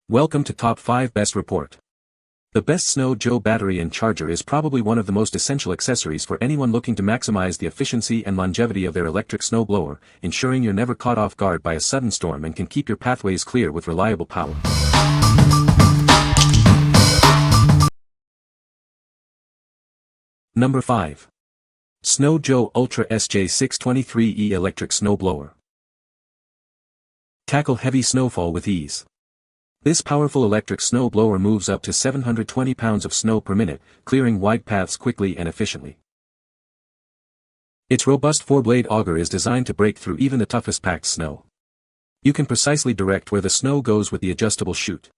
Welcome to Top 5 Best Report. The Best Snow Joe battery and charger is probably one of the most essential accessories for anyone looking to maximize the efficiency and longevity of their electric snowblower, ensuring you're never caught off guard by a sudden storm and can keep your pathways clear with reliable power. Number 5. Snow Joe Ultra SJ623E Electric Snowblower. Tackle heavy snowfall with ease. This powerful electric snow blower moves up to 720 pounds of snow per minute, clearing wide paths quickly and efficiently. Its robust 4-blade auger is designed to break through even the toughest packed snow. You can precisely direct where the snow goes with the adjustable chute.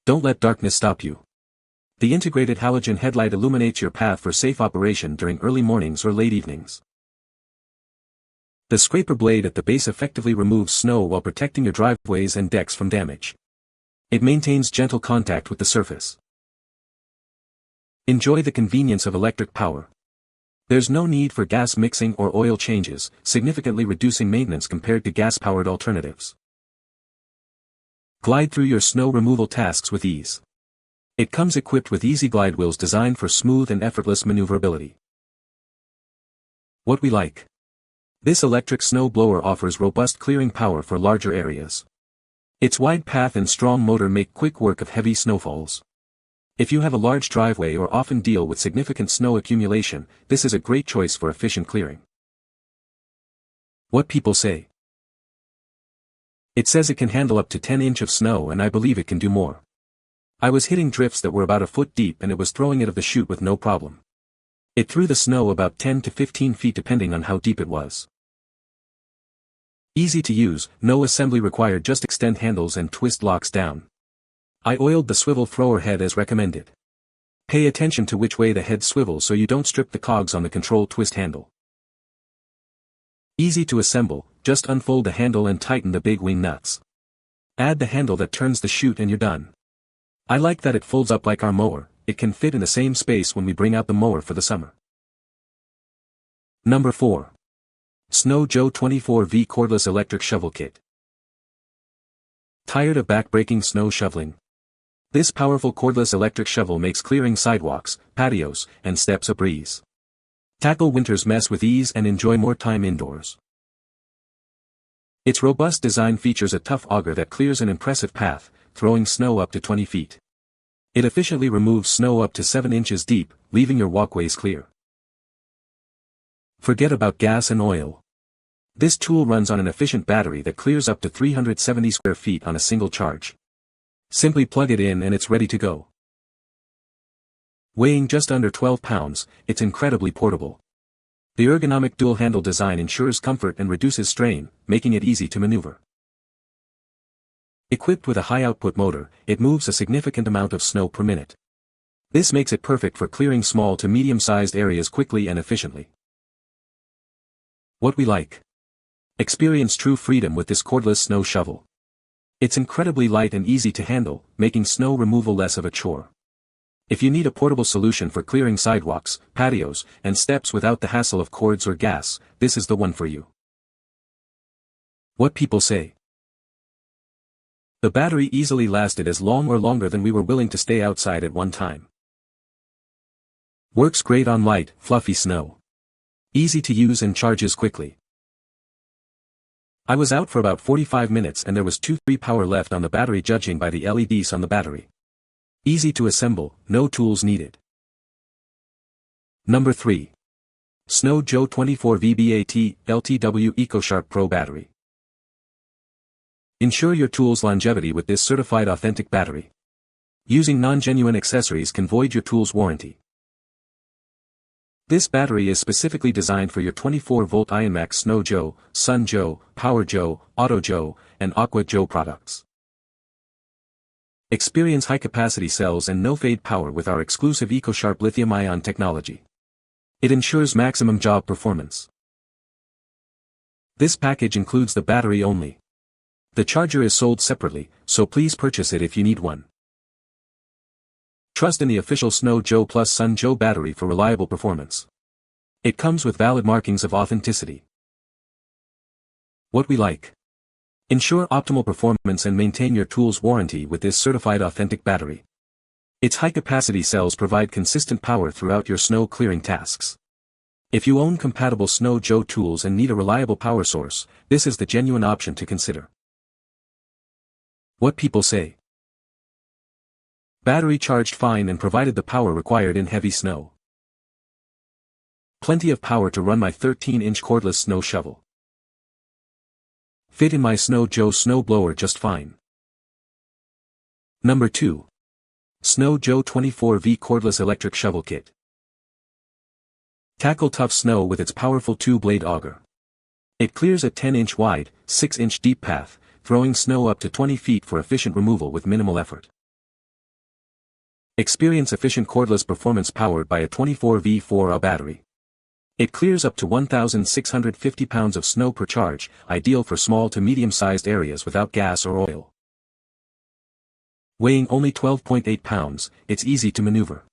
Don't let darkness stop you. The integrated halogen headlight illuminates your path for safe operation during early mornings or late evenings. The scraper blade at the base effectively removes snow while protecting your driveways and decks from damage. It maintains gentle contact with the surface. Enjoy the convenience of electric power. There's no need for gas mixing or oil changes, significantly reducing maintenance compared to gas-powered alternatives. Glide through your snow removal tasks with ease. It comes equipped with easy glide wheels designed for smooth and effortless maneuverability. What we like. This electric snow blower offers robust clearing power for larger areas. Its wide path and strong motor make quick work of heavy snowfalls. If you have a large driveway or often deal with significant snow accumulation, this is a great choice for efficient clearing. What people say. It says it can handle up to 10 inches of snow, and I believe it can do more. I was hitting drifts that were about a foot deep and it was throwing it of the chute with no problem. It threw the snow about 10 to 15 feet depending on how deep it was. Easy to use, no assembly required, just extend handles and twist locks down. I oiled the swivel thrower head as recommended. Pay attention to which way the head swivels so you don't strip the cogs on the control twist handle. Easy to assemble, just unfold the handle and tighten the big wing nuts. Add the handle that turns the chute and you're done. I like that it folds up like our mower. It can fit in the same space when we bring out the mower for the summer. Number 4. Snow Joe 24V Cordless Electric Shovel Kit. Tired of back-breaking snow shoveling? This powerful cordless electric shovel makes clearing sidewalks, patios, and steps a breeze. Tackle winter's mess with ease and enjoy more time indoors. Its robust design features a tough auger that clears an impressive path, throwing snow up to 20 feet. It efficiently removes snow up to 7 inches deep, leaving your walkways clear. Forget about gas and oil. This tool runs on an efficient battery that clears up to 370 square feet on a single charge. Simply plug it in and it's ready to go. Weighing just under 12 pounds, it's incredibly portable. The ergonomic dual-handle design ensures comfort and reduces strain, making it easy to maneuver. Equipped with a high-output motor, it moves a significant amount of snow per minute. This makes it perfect for clearing small to medium-sized areas quickly and efficiently. What we like. Experience true freedom with this cordless snow shovel. It's incredibly light and easy to handle, making snow removal less of a chore. If you need a portable solution for clearing sidewalks, patios, and steps without the hassle of cords or gas, this is the one for you. What people say. The battery easily lasted as long or longer than we were willing to stay outside at one time. Works great on light, fluffy snow. Easy to use and charges quickly. I was out for about 45 minutes and there was 2-3 power left on the battery judging by the LEDs on the battery. Easy to assemble, no tools needed. Number 3. Snow Joe 24V LTW EcoSharp Pro Battery. Ensure your tool's longevity with this certified authentic battery. Using non-genuine accessories can void your tool's warranty. This battery is specifically designed for your 24-volt IronMax Snow Joe, Sun Joe, Power Joe, Auto Joe, and Aqua Joe products. Experience high-capacity cells and no-fade power with our exclusive EcoSharp lithium-ion technology. It ensures maximum job performance. This package includes the battery only. The charger is sold separately, so please purchase it if you need one. Trust in the official Snow Joe plus Sun Joe battery for reliable performance. It comes with valid markings of authenticity. What we like. Ensure optimal performance and maintain your tool's warranty with this certified authentic battery. Its high-capacity cells provide consistent power throughout your snow clearing tasks. If you own compatible Snow Joe tools and need a reliable power source, this is the genuine option to consider. What people say. Battery charged fine and provided the power required in heavy snow. Plenty of power to run my 13-inch cordless snow shovel. Fit in my Snow Joe snow blower just fine. Number 2. Snow Joe 24V Cordless Electric Shovel Kit. Tackle tough snow with its powerful 2-blade auger. It clears a 10-inch wide, 6-inch deep path, throwing snow up to 20 feet for efficient removal with minimal effort. Experience efficient cordless performance powered by a 24V 4Ah battery. It clears up to 1,650 pounds of snow per charge, ideal for small to medium-sized areas without gas or oil. Weighing only 12.8 pounds, it's easy to maneuver.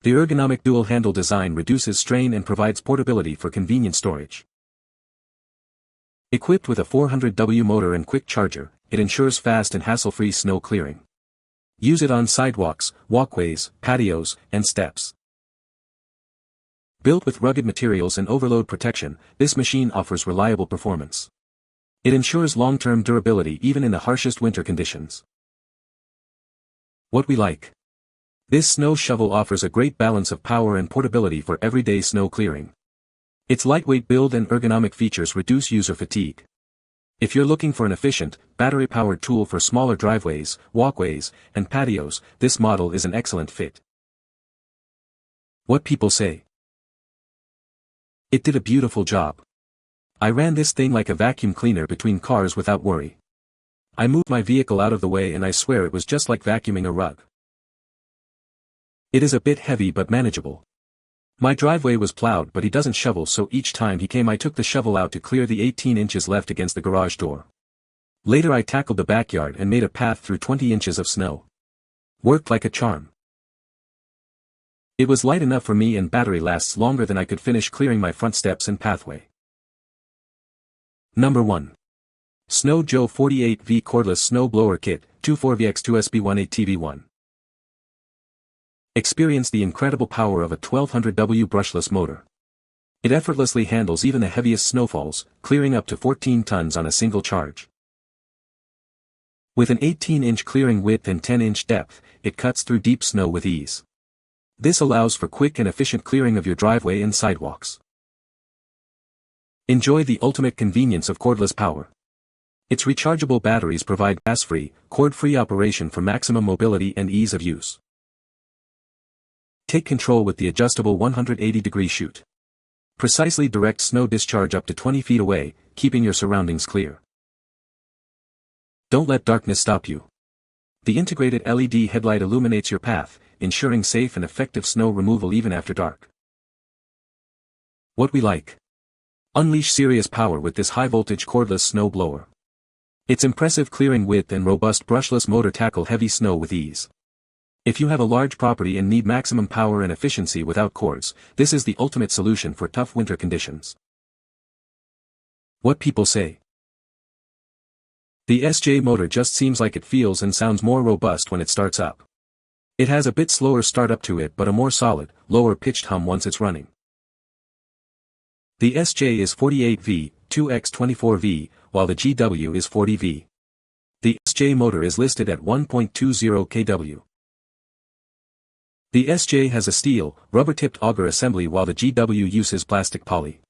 The ergonomic dual-handle design reduces strain and provides portability for convenient storage. Equipped with a 400W motor and quick charger, it ensures fast and hassle-free snow clearing. Use it on sidewalks, walkways, patios, and steps. Built with rugged materials and overload protection, this machine offers reliable performance. It ensures long-term durability even in the harshest winter conditions. What we like. This snow shovel offers a great balance of power and portability for everyday snow clearing. Its lightweight build and ergonomic features reduce user fatigue. If you're looking for an efficient, battery-powered tool for smaller driveways, walkways, and patios, this model is an excellent fit. What people say. It did a beautiful job. I ran this thing like a vacuum cleaner between cars without worry. I moved my vehicle out of the way and I swear it was just like vacuuming a rug. It is a bit heavy but manageable. My driveway was plowed but he doesn't shovel, so each time he came I took the shovel out to clear the 18 inches left against the garage door. Later I tackled the backyard and made a path through 20 inches of snow. Worked like a charm. It was light enough for me and battery lasts longer than I could finish clearing my front steps and pathway. Number 1. Snow Joe 48V Cordless Snow Blower Kit, 24VX2SB18TV1. Experience the incredible power of a 1200W brushless motor. It effortlessly handles even the heaviest snowfalls, clearing up to 14 tons on a single charge. With an 18-inch clearing width and 10-inch depth, it cuts through deep snow with ease. This allows for quick and efficient clearing of your driveway and sidewalks. Enjoy the ultimate convenience of cordless power. Its rechargeable batteries provide gas-free, cord-free operation for maximum mobility and ease of use. Take control with the adjustable 180-degree chute. Precisely direct snow discharge up to 20 feet away, keeping your surroundings clear. Don't let darkness stop you. The integrated LED headlight illuminates your path, ensuring safe and effective snow removal even after dark. What we like. Unleash serious power with this high-voltage cordless snow blower. Its impressive clearing width and robust brushless motor tackle heavy snow with ease. If you have a large property and need maximum power and efficiency without cords, this is the ultimate solution for tough winter conditions. What people say. The SJ motor just seems like it feels and sounds more robust when it starts up. It has a bit slower startup to it but a more solid, lower-pitched hum once it's running. The SJ is 48V, 2X24V, while the GW is 40V. The SJ motor is listed at 1.20 kW. The SJ has a steel, rubber-tipped auger assembly while the GW uses plastic poly.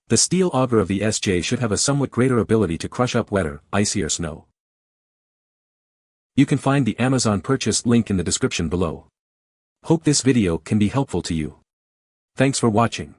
The steel auger of the SJ should have a somewhat greater ability to crush up wetter, icier snow. You can find the Amazon purchase link in the description below. Hope this video can be helpful to you. Thanks for watching.